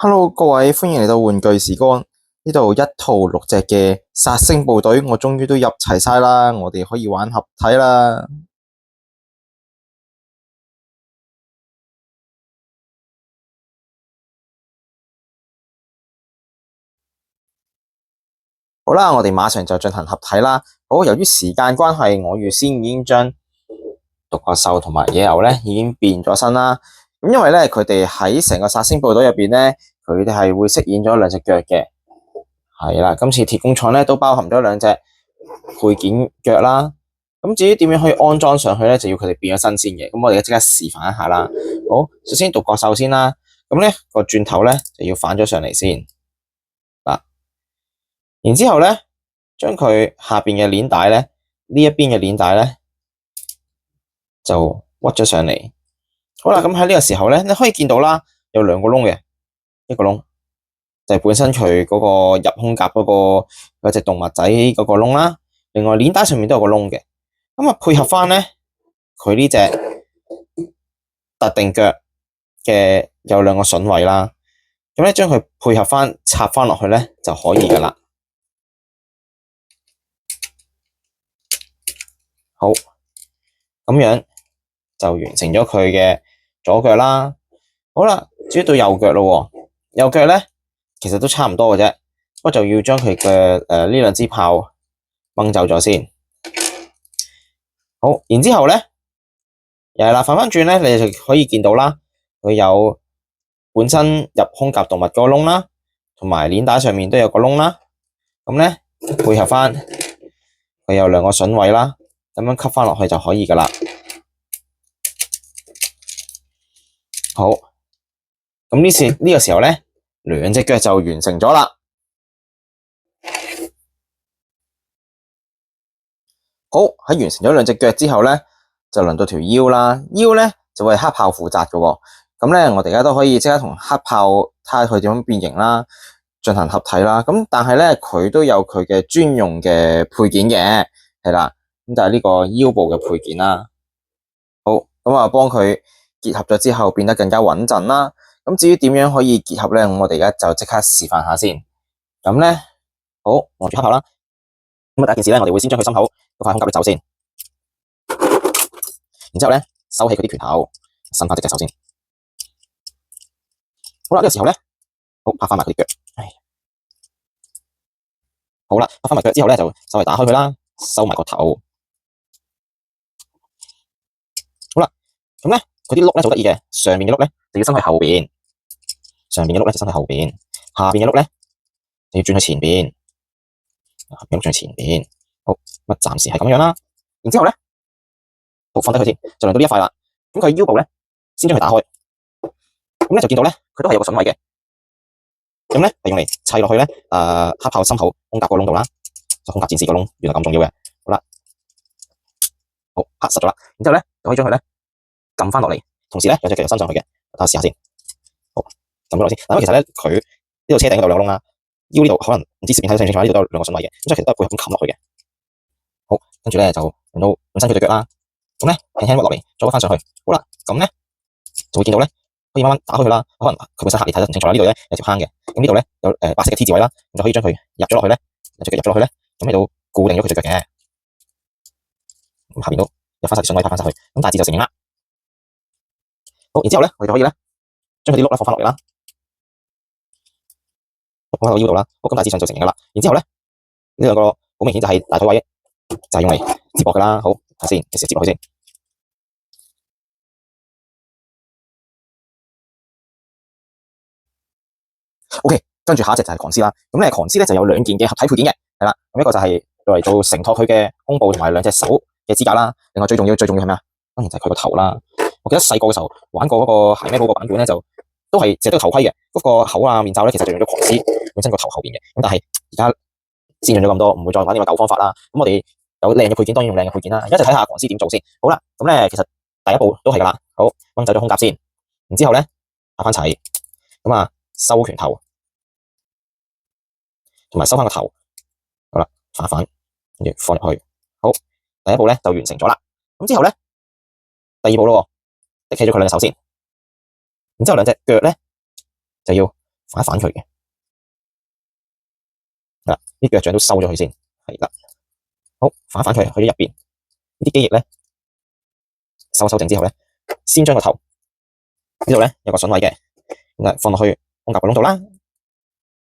Hello，各位，歡迎嚟到玩具時光。呢度一套6隻嘅殺星部隊，我終於都入齊晒啦，我哋可以玩合體啦。好啦，我哋馬上就進行合體啦。好，由於時間關係，我預先已經將獨角獸同埋野牛咧已經變咗身啦。咁因為咧佢哋喺成個殺星部隊入邊咧，佢哋係會飾演咗2隻腳嘅。係啦，今次鐵工廠咧都包含咗2隻配件腳啦。咁至於點樣可以安裝上去咧，就要佢哋變咗身先嘅。咁我哋即刻示範一下啦。好，首先獨角獸先啦。咁咧個轉頭咧就要反咗上嚟先嗱，然之後咧將佢下邊嘅鏈帶咧呢一邊嘅鏈帶咧就屈咗上嚟。好啦，咁喺呢個時候咧，你可以見到啦，有2個窿嘅，一個窿就係本身佢嗰個入胸甲嗰隻動物仔嗰個窿啦。另外鏈帶上面都有個窿嘅。咁啊，配合翻咧佢呢隻特定腳嘅有2個筍位啦。咁咧將佢配合翻插翻落去咧就可以噶啦。好，咁樣就完成咗佢嘅左腳啦。好啦，至於到右腳咯，右腳咧其實都差唔多嘅啫，不過就要將佢嘅呢2支炮掹走咗先。好，然之後咧又係啦，反翻轉咧，你就可以見到啦，佢有本身入胸甲動物個窿啦，同埋鏈帶上面都有個窿啦。咁咧配合翻佢有2個筍位啦，咁樣吸翻落去就可以噶啦。好，咁呢個時候咧，2隻腳就完成咗啦。好，喺完成咗2隻腳之後咧，就輪到條腰啦。腰咧就會係黑豹負責嘅喎。咁咧，我哋而家都可以即刻同黑豹睇下佢點樣變形啦，進行合體啦。咁但係咧，佢都有佢嘅專用嘅配件嘅，係啦。咁就係呢個腰部嘅配件啦。好，咁啊幫佢結合咗之後變得更加穩陣啦。咁至於點樣可以結合咧，我哋而家就即刻示範下先。咁咧，好，望住黑豹啦。咁啊第一件事咧，我哋會先將佢心口嗰塊胸甲拎走先，然之後咧收起佢啲拳頭，伸翻隻手先。好啦，呢個時候咧，好拍翻埋佢啲腳。好啦，拍翻埋腳之後咧，就稍微打開佢啦，收埋個頭。好啦，咁咧佢啲碌咧就好得意嘅，上面嘅碌咧就要伸去後邊，上邊嘅碌咧就伸去後邊，下邊嘅碌咧就要轉去前邊，下邊碌轉去前邊。好，咁暫時係咁樣啦。然之後咧，好放低佢先，就輪到呢一塊啦。咁佢腰部咧，先將佢打開，咁咧就見到咧，佢都係有個筍位嘅。咁咧係用嚟砌落去咧，黑豹心口胸甲個窿度啦，就胸甲戰士個窿，原來咁重要嘅。好啦，好拍實咗啦。然之後咧就可以將佢咧撳翻落嚟，同時咧有隻腳又伸上去嘅，等我試下先。好，撳咗落先。嗱，其實咧佢呢度車頂嗰度有2個窿啦，腰呢度可能唔知視頻睇得清唔清楚，呢度都有2個筍位嘅，咁所以其實都係配合咁冚落去嘅。好，跟住咧就輪到本身佢對腳啦，咁咧輕輕屈落嚟，再屈翻上去。好啦，咁咧就會見到咧，可以慢慢打開佢啦。可能佢本身下你睇得唔清楚啦，呢度咧有條坑嘅，咁呢度咧有白色嘅 T 字位啦，咁就可以將佢入咗落去咧，隻腳入咗落去咧，咁喺度固定咗佢隻腳嘅。咁下邊都入翻晒啲筍位，拍翻晒去，咁大致就成型啦。好，然之後咧我哋就可以咧將佢啲碌咧放翻落嚟啦，放喺個腰度啦。好，咁大致上就成型噶啦。然之後咧呢2個好明顯就係大腿位，就係用嚟接駁噶啦。好，睇先，其實接落去先。OK， 跟住下一隻就係狂獅啦。咁咧狂獅咧就有2件嘅合體配件嘅，係啦。咁一個就係用嚟做承托佢嘅胸部同埋2隻手嘅支架啦。另外最重要係咩啊？當然就係佢個頭啦。我記得細個嘅時候玩過嗰個鞋咩嗰個版本咧，就都係成日都有頭盔嘅。嗰個口啊面罩咧，其實就用咗狂獅本身個頭後邊嘅。咁但係而家先進咗咁多，唔會再玩呢個舊方法啦。咁我哋有靚嘅配件，當然用靚嘅配件啦。而家就睇下狂獅點做先。好啦，咁咧其實第一步都係噶啦。好，掹走咗胸甲先，然之後咧打翻齊，咁啊收拳頭。同埋收翻個頭，好啦，反一反，跟住放入去。好，第一步咧就完成咗啦。咁之後咧，第2步咯，拎起咗佢2隻手先，然之後2隻腳咧就要反一反佢嘅。嗱，啲腳掌都收咗佢先，係啦。好，反一反佢去咗入邊，呢啲機翼咧收整之後咧，先將個頭呢度咧有個筍位嘅，咁啊放落去空格個窿度啦。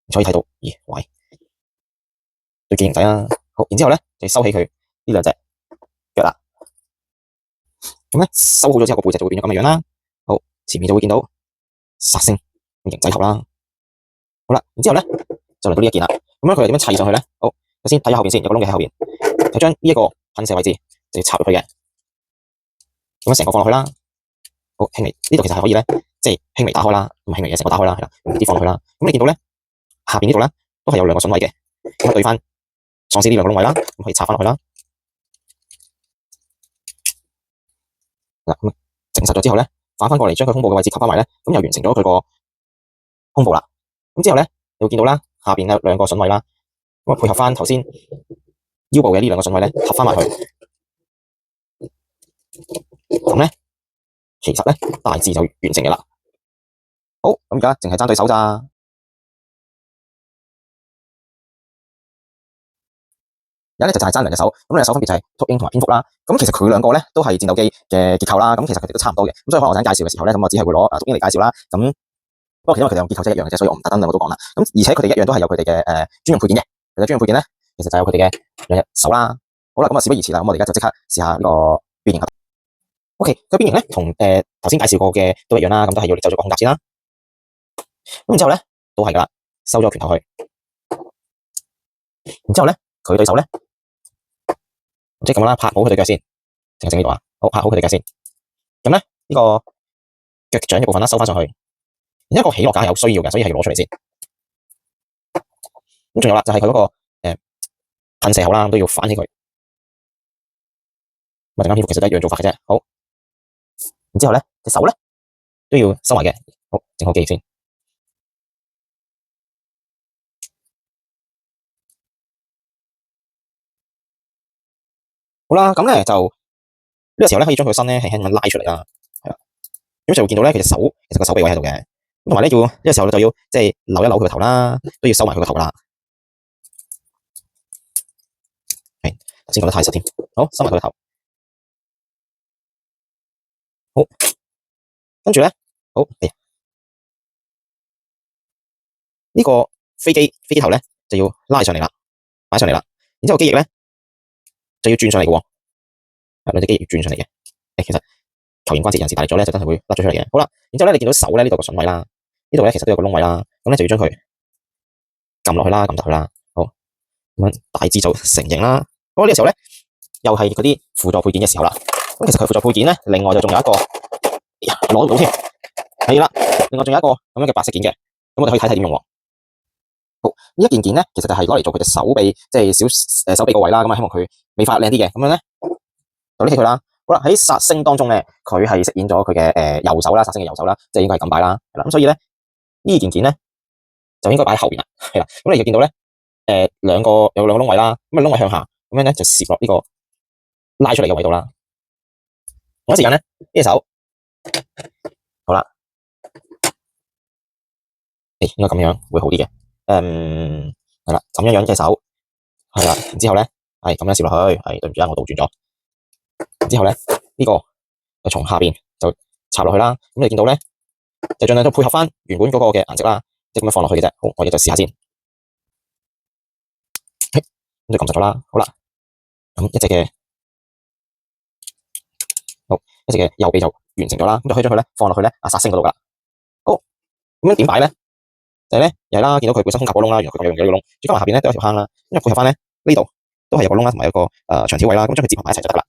你可以睇到，咦，喂，對機型仔啦。好，然之後咧就收起佢呢兩隻腳啦。咁咧收好咗之後，個背脊就會變咗咁嘅樣啦。好，前面就會見到殺星型仔頭啦。好啦，然之後咧就嚟到呢一件啦。咁樣佢係點樣砌上去咧？好，首先睇下後邊先，有個窿嘅喺後邊，就將呢一個噴射位置就要插入去嘅，咁樣成個放落去啦。好，輕微呢度其實係可以咧，即係輕微打開啦，咁輕微嘅成個打開啦，係啦，用啲放落去啦。咁你見到咧下邊呢度咧都係有兩個筍位嘅，咁啊對翻喪屍呢兩個窿位啦，咁可以插翻落去啦。嗱，咁整實咗之後咧，反翻過嚟將佢胸部嘅位置吸翻埋咧，咁又完成咗佢個胸部啦。咁之後咧，你會見到啦，下邊有兩個筍位啦，咁啊配合翻頭先腰部嘅呢兩個筍位咧，合翻埋去。咁咧，其實咧大致就完成嘅啦。好，咁而家淨係爭對手咋。有一隻就係爭兩隻手，咁兩隻手分別就係禿鷹同埋蝙蝠啦。咁其實佢兩個咧都係戰鬥機嘅結構啦。咁其實佢哋都差唔多嘅。咁所以可能我陣介紹嘅時候咧，咁我只係會攞禿鷹嚟介紹啦。咁不過因為佢哋用結構真係一樣嘅啫，所以我唔特登兩個都講啦。咁而且佢哋一樣都係有佢哋嘅專用配件嘅。佢哋專用配件咧，其實就有佢哋嘅兩隻手啦。好啦，咁啊事不宜遲啦，咁我哋而家就即刻試下呢個變形。OK，個變形咧同頭先介紹過嘅都一樣啦。咁都係要你走咗個胸甲先啦。咁然之後咧都係噶啦，收咗個拳頭去。然之後咧佢對手咧。即係咁啦，拍好佢對腳先，整呢度啊，好，拍好佢對腳先。咁咧呢個腳掌嘅部分啦，收翻上去。然之後個起落架係有需要嘅，所以係要攞出嚟先。咁仲有啦，就係佢嗰個噴射口啦，都要反起佢。咪陣間蝙蝠其實都一樣做法嘅啫。好，然之後咧隻手咧都要收埋嘅。好，整好機翼先。好啦，咁咧就呢個時候咧可以將佢身咧輕輕咁拉出嚟啦，係啦。咁就會見到咧佢隻手其實個手臂位喺度嘅，咁同埋咧要呢個時候就要即係扭一扭佢個頭啦，都要收埋佢個頭啦。係頭先講得太實添，好，收埋佢個頭。好，跟住咧，好，呢個飛機頭咧就要拉上嚟啦，擺上嚟啦。然之後機翼咧就要轉上嚟嘅喎，兩隻機翼要轉上嚟嘅。其實球員關節有時大力咗咧，就真係會甩咗出嚟嘅。好啦，然之後咧你見到手咧呢度個筍位啦，呢度咧其實都有個窿位啦，咁咧就要將佢撳落去啦，撳入去啦。好，咁樣大致就成型啦。不過呢個時候咧又係嗰啲輔助配件嘅時候啦。咁其實佢輔助配件咧，另外就仲有一個，攞唔到添，係啦，另外仲有一個咁樣嘅白色件嘅，咁我哋可以睇睇點用喎。好，呢一件件咧，其實就係攞嚟做佢隻手臂，即係手臂個位啦。咁啊，希望佢美化靚啲嘅，咁樣咧就拎起佢啦。好啦，喺殺星當中咧，佢係飾演咗佢嘅右手啦，殺星嘅右手啦，即係應該係咁擺啦，係啦。咁所以咧呢件件咧就應該擺喺後邊啦，係啦。咁你就見到咧有兩個窿位啦，咁啊窿位向下，咁樣咧就攝落呢個拉出嚟嘅位度啦。同一時間咧呢隻手好啦，應該咁樣會好啲嘅。係啦，咁樣隻手係啦，然之後咧係咁樣攝落去，係對唔住啊，我倒轉咗。之後咧呢個就從下邊就插落去啦。咁你見到咧就盡量都配合翻原本嗰個嘅顏色啦，即係咁樣放落去嘅啫。好，我哋就試下先。咁就撳實咗啦。好啦，咁一隻嘅右臂就完成咗啦。咁就可以將佢咧放落去咧殺星嗰度噶啦。好，咁樣點擺咧？就係咧又係啦，見到佢本身胸甲個窿啦，原來佢有個窿，再加埋下邊咧都有條坑啦。咁就配合翻咧呢度都係有個窿啦，同埋有個長條位啦。咁將佢接合埋一齊就得啦。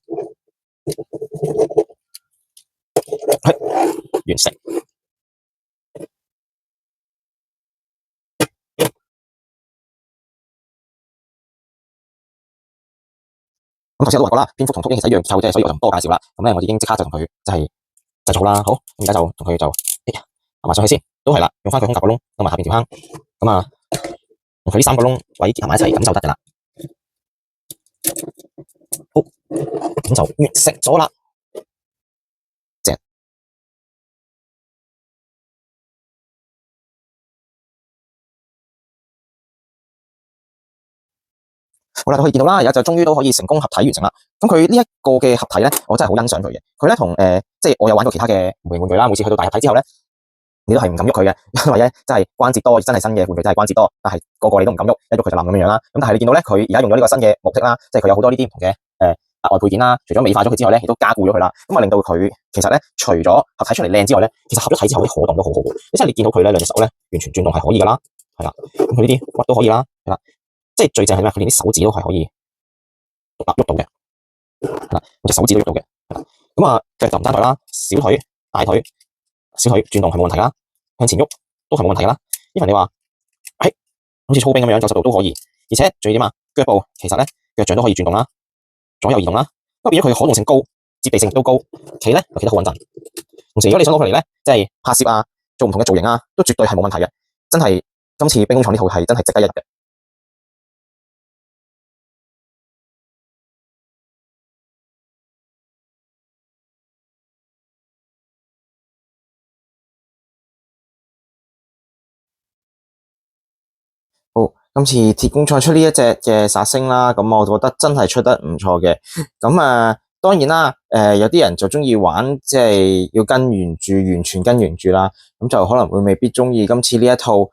係完成。咁頭先我都話過啦，蝙蝠同禿鷹其實一樣構啫，所以我就唔多介紹啦。咁咧我已經即刻就同佢即係製作啦。好，咁而家就同佢就合埋上去先，都係啦，用翻佢胸甲個窿，同埋下邊條坑，咁啊，用佢呢三個窿位結合埋一齊，咁就得噶啦。好，咁就完成咗啦。正。好啦，都可以見到啦，而家就終於都可以成功合體完成啦。咁佢呢一個嘅合體咧，我真係好欣賞佢嘅。佢咧同即係我有玩過其他嘅模型玩具啦，每次去到大合體之後咧，你都係唔敢喐佢嘅，因為咧真係關節多，真係新嘅玩具真係關節多，但係個個你都唔敢喐，一喐佢就冧咁樣啦。咁但係你見到咧，佢而家用咗呢個新嘅模式啦，即係佢有好多呢啲唔同嘅額外配件啦，除咗美化咗佢之外咧，亦都加固咗佢啦。咁啊令到佢其實咧，除咗合體出嚟靚之外咧，其實合咗體之後啲可動都好好嘅。即係你見到佢咧兩隻手咧完全轉動係可以噶啦，係啦，咁佢呢啲屈都可以啦，係啦，即係最正係咩？佢連啲手指都係可以喐到嘅，係啦，隻手指都喐到嘅，係啦。咁啊，腳就唔單腿啦，小腿、大腿、小腿轉動係冇問題啦，向前喐都係冇問題噶啦。因為你話係好似操兵咁樣90度都可以，而且仲要點啊？腳部其實咧腳掌都可以轉動啦，左右移動啦，咁變咗佢可動性高，接地性亦都高，企咧又企得好穩陣。同時如果你想攞佢嚟咧，即係拍攝啊，做唔同嘅造型啊，都絕對係冇問題嘅。真係今次兵工廠呢套係真係值得一入嘅。好，今次鐵工廠出呢一隻嘅殺星啦，咁我覺得真係出得唔錯嘅。咁當然啦，有啲人就中意玩，即係要跟原著，完全跟原著啦，咁就可能會未必中意今次呢一套，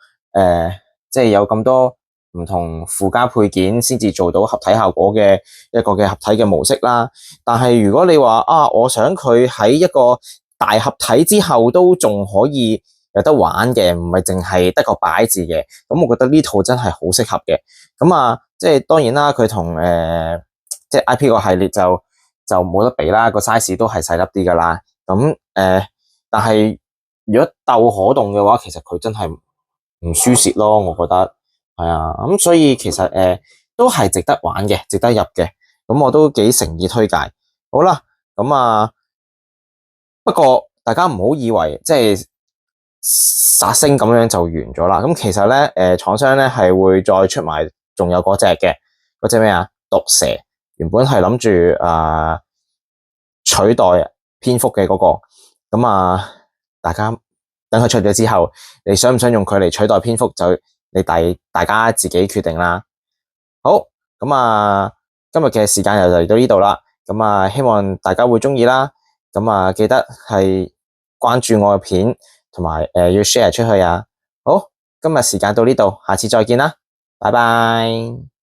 即係有咁多唔同附加配件先至做到合體效果嘅一個嘅合體嘅模式啦。但係如果你話啊，我想佢喺一個大合體之後都仲可以有得玩嘅，唔係淨係得個擺字嘅，咁我覺得呢套真係好適合嘅。咁即係當然啦，佢同即係 IP 個系列就冇得比啦，個 size 都係細粒啲噶啦。咁但係如果鬥可動嘅話，其實佢真係唔輸蝕咯，我覺得係啊。咁所以其實都係值得玩嘅，值得入嘅。咁我都幾誠意推介。好啦，咁不過大家唔好以為即係殺星咁樣就完咗啦。咁其實咧，廠商咧係會再出埋，仲有嗰隻嘅，嗰隻咩啊？毒蛇原本係諗住取代蝙蝠嘅嗰個，咁大家等佢出咗之後，你想唔想用佢嚟取代蝙蝠，就你大家自己決定啦。好，咁今日嘅時間又嚟到呢度啦。咁希望大家會鍾意啦。咁記得係關注我嘅片，同埋要 share 出去啊。好，今日時間到呢度，下次再見啦，拜拜。